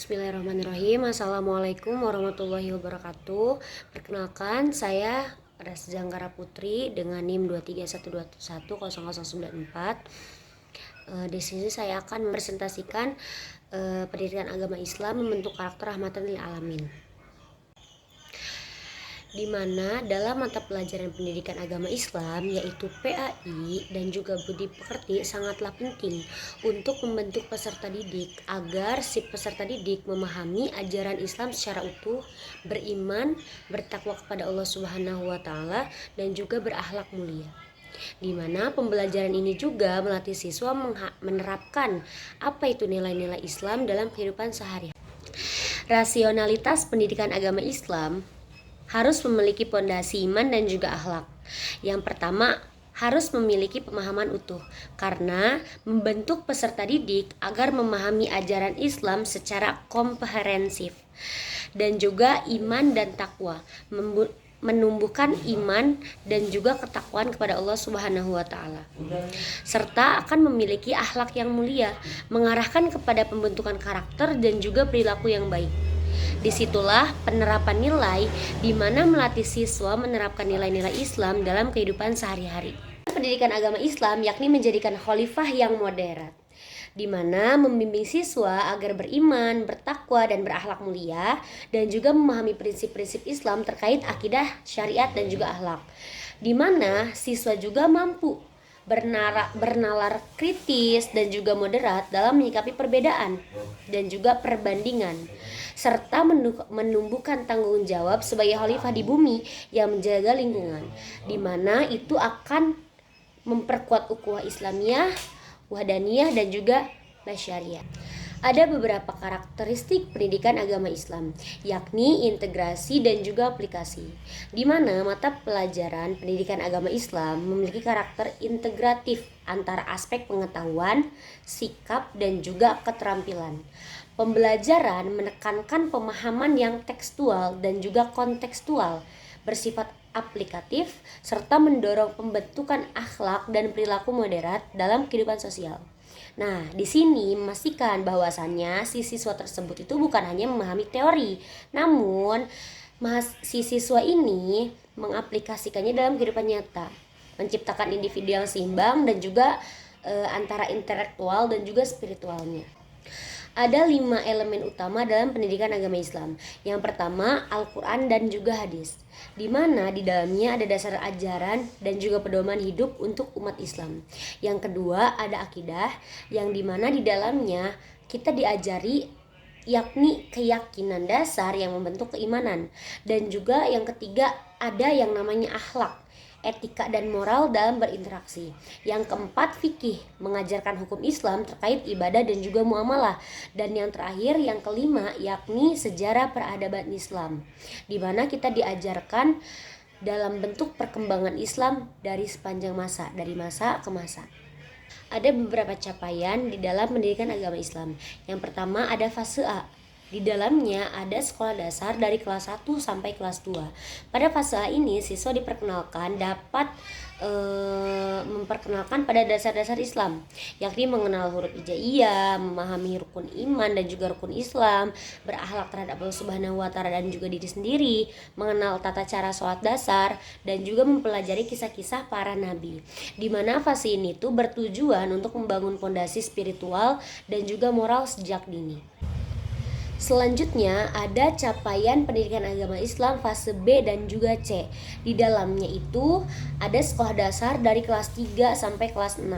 Bismillahirrahmanirrahim. Assalamualaikum warahmatullahi wabarakatuh. Perkenalkan, saya Ras Zanggara Putri dengan NIM 231210094. Di sini saya akan mempresentasikan pendidikan agama Islam membentuk karakter rahmatan lil alamin. Di mana dalam mata pelajaran pendidikan agama Islam yaitu PAI dan juga budi pekerti sangatlah penting untuk membentuk peserta didik agar si peserta didik memahami ajaran Islam secara utuh, beriman, bertakwa kepada Allah Subhanahu wa taala dan juga berakhlak mulia. Di mana pembelajaran ini juga melatih siswa menerapkan apa itu nilai-nilai Islam dalam kehidupan sehari-hari. Rasionalitas pendidikan agama Islam harus memiliki pondasi iman dan juga akhlak. Yang pertama, harus memiliki pemahaman utuh karena membentuk peserta didik agar memahami ajaran Islam secara komprehensif dan juga iman dan takwa, menumbuhkan iman dan juga ketakwaan kepada Allah Subhanahu wa taala. Serta akan memiliki akhlak yang mulia, mengarahkan kepada pembentukan karakter dan juga perilaku yang baik. Disitulah penerapan nilai di mana melatih siswa menerapkan nilai-nilai Islam dalam kehidupan sehari-hari. Pendidikan agama Islam yakni menjadikan khalifah yang moderat, di mana membimbing siswa agar beriman, bertakwa dan berakhlak mulia dan juga memahami prinsip-prinsip Islam terkait akidah, syariat dan juga akhlak. Di mana siswa juga mampu bernalar kritis dan juga moderat dalam menyikapi perbedaan dan juga perbandingan, serta menumbuhkan tanggung jawab sebagai khalifah di bumi yang menjaga lingkungan, di mana itu akan memperkuat ukhuwah Islamiyah, wahdaniyah dan juga basyariyah. Ada beberapa karakteristik pendidikan agama Islam, yakni integrasi dan juga aplikasi, di mana mata pelajaran pendidikan agama Islam memiliki karakter integratif antara aspek pengetahuan, sikap, dan juga keterampilan. Pembelajaran menekankan pemahaman yang tekstual dan juga kontekstual, bersifat aplikatif, serta mendorong pembentukan akhlak dan perilaku moderat dalam kehidupan sosial. Nah, di sini memastikan bahwasannya si siswa tersebut itu bukan hanya memahami teori, namun si siswa ini mengaplikasikannya dalam kehidupan nyata, menciptakan individu yang seimbang dan juga antara intelektual dan juga spiritualnya. Ada 5 elemen utama dalam pendidikan agama Islam. Yang pertama, Al-Quran dan juga hadis, di mana di dalamnya ada dasar ajaran dan juga pedoman hidup untuk umat Islam. Yang kedua, ada akidah, yang di mana di dalamnya kita diajari yakni keyakinan dasar yang membentuk keimanan. Dan juga yang ketiga, ada yang namanya akhlak, etika dan moral dalam berinteraksi. Yang keempat, fikih, mengajarkan hukum Islam terkait ibadah dan juga muamalah. Dan yang terakhir, yang kelima, yakni sejarah peradaban Islam, di mana kita diajarkan dalam bentuk perkembangan Islam dari sepanjang masa, dari masa ke masa. Ada beberapa capaian di dalam pendidikan agama Islam. Yang pertama, ada fase A. Di dalamnya ada sekolah dasar dari kelas 1 sampai kelas 2. Pada fase A ini siswa diperkenalkan dapat memperkenalkan pada dasar-dasar Islam, yakni mengenal huruf hijaiyah, memahami rukun iman dan juga rukun Islam, berakhlak terhadap Allah Subhanahu wa taala dan juga diri sendiri, mengenal tata cara sholat dasar dan juga mempelajari kisah-kisah para nabi. Di mana fase ini tuh bertujuan untuk membangun fondasi spiritual dan juga moral sejak dini. Selanjutnya ada capaian pendidikan agama Islam fase B dan juga C. Di dalamnya itu ada sekolah dasar dari kelas 3 sampai kelas 6.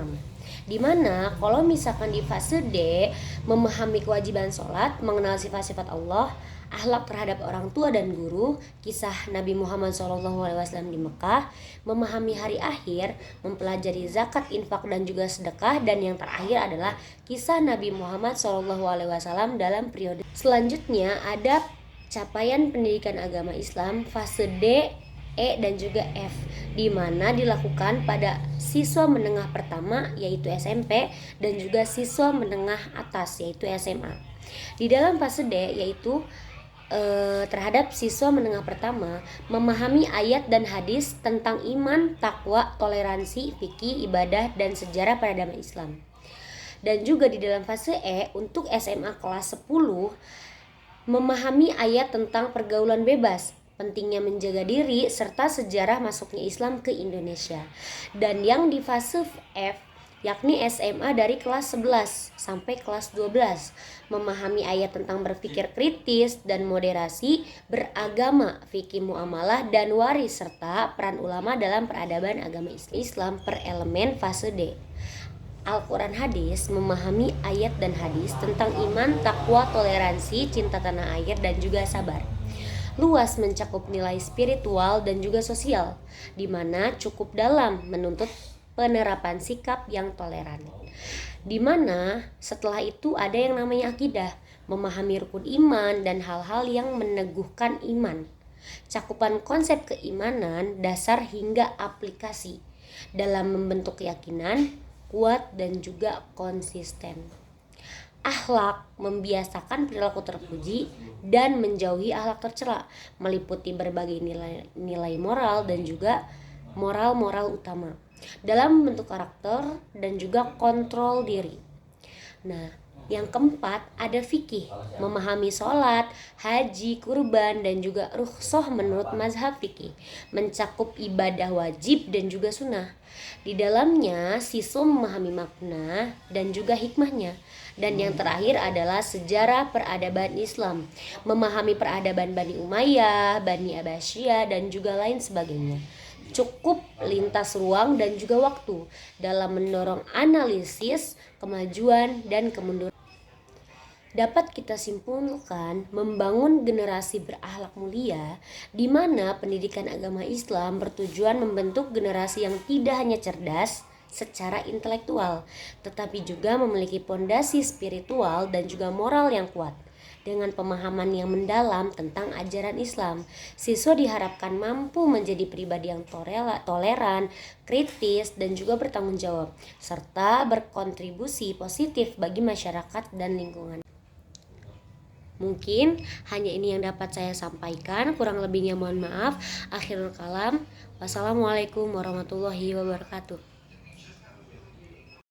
Dimana kalau misalkan di fase D memahami kewajiban sholat, mengenal sifat-sifat Allah, akhlak terhadap orang tua dan guru, kisah Nabi Muhammad SAW di Mekah, memahami hari akhir, mempelajari zakat, infak dan juga sedekah, dan yang terakhir adalah kisah Nabi Muhammad SAW dalam periode. Selanjutnya ada capaian pendidikan agama Islam fase D, E dan juga F, di mana dilakukan pada siswa menengah pertama yaitu SMP dan juga siswa menengah atas yaitu SMA. Di dalam fase D yaitu terhadap siswa menengah pertama memahami ayat dan hadis tentang iman, takwa, toleransi, fikih, ibadah dan sejarah peradaban Islam. Dan juga di dalam fase E untuk SMA kelas 10 Memahami ayat tentang pergaulan bebas, pentingnya menjaga diri, serta sejarah masuknya Islam ke Indonesia. Dan yang di fase F, yakni SMA dari kelas 11 sampai kelas 12, memahami ayat tentang berpikir kritis dan moderasi, beragama, fikih muamalah dan waris, serta peran ulama dalam peradaban agama Islam per elemen fase D. Al-Quran Hadis, memahami ayat dan hadis tentang iman, takwa, toleransi, cinta tanah air, dan juga sabar. Luas mencakup nilai spiritual dan juga sosial, di mana cukup dalam menuntut penerapan sikap yang toleran. Di mana setelah itu ada yang namanya akidah, memahami rukun iman dan hal-hal yang meneguhkan iman. Cakupan konsep keimanan, dasar hingga aplikasi dalam membentuk keyakinan kuat dan juga konsisten. Akhlak, membiasakan perilaku terpuji dan menjauhi akhlak tercela, meliputi berbagai nilai moral dan juga moral-moral utama dalam membentuk karakter dan juga kontrol diri. Nah, yang keempat ada fikih, memahami sholat, haji, kurban, dan juga rukhsah menurut mazhab fikih, mencakup ibadah wajib dan juga sunnah. Di dalamnya siswa memahami makna dan juga hikmahnya. Dan yang terakhir adalah sejarah peradaban Islam, memahami peradaban Bani Umayyah, Bani Abbasiyah, dan juga lain sebagainya. Cukup lintas ruang dan juga waktu dalam mendorong analisis, kemajuan, dan kemunduran. Dapat kita simpulkan membangun generasi berakhlak mulia, di mana pendidikan agama Islam bertujuan membentuk generasi yang tidak hanya cerdas secara intelektual, tetapi juga memiliki pondasi spiritual dan juga moral yang kuat. Dengan pemahaman yang mendalam tentang ajaran Islam, siswa diharapkan mampu menjadi pribadi yang toleran, kritis, dan juga bertanggung jawab, serta berkontribusi positif bagi masyarakat dan lingkungan. Mungkin hanya ini yang dapat saya sampaikan, kurang lebihnya mohon maaf. Akhirul kalam, wassalamualaikum warahmatullahi wabarakatuh.